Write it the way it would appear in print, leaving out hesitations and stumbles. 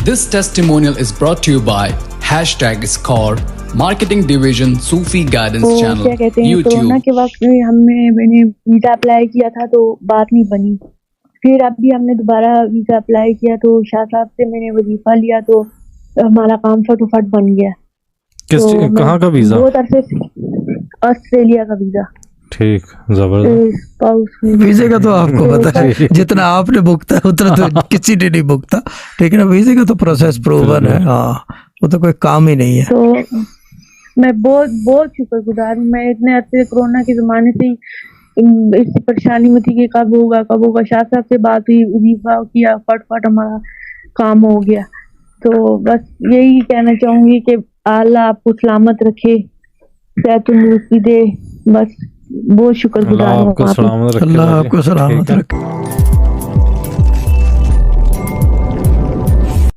This testimonial is brought to you by #Score, Marketing Division, Sufi Guidance تو Channel, کیا کہتے ہیں YouTube. Corona کے وقت میں میں نے ویزا اپلائی کیا تھا تو بات نہیں بنی. پھر اب بھی ہم نے دوبارہ ویزا اپلائی کیا تو شاہ صاحب سے میں نے وظیفہ لیا تو ہمارا کام فٹافٹ بن گیا. کہاں کا ویزا؟ بہت عرصے سے آسٹریلیا کا ویزا. ٹھیک، زبردست. ویزے کا تو آپ کو پتا ہے جتنا آپ نے بکتا ہے اتنا تو کسی نے نہیں بکتا، ٹھیک ہے نا. ویزے کا تو پروسیس پروون ہے، ہاں وہ تو کوئی کام ہی نہیں ہے. تو میں بہت بہت شکر گزار ہوں. میں اتنے عرصے کرونا کے زمانے سے ہی اس پریشانی میں تھی کہ کب ہوگا. شاہ صاحب سے بات ہوئی، وظیفہ کیا، فٹ ہمارا کام ہو گیا. تو بس یہی کہنا چاہوں گی کہ اللہ آپ کو سلامت رکھے، صحت تندرستی دے. بس بہت شکر گزار ہوں. اللہ آپ کو سلامت رکھے. اللہ آپ کو سلامت رکھے.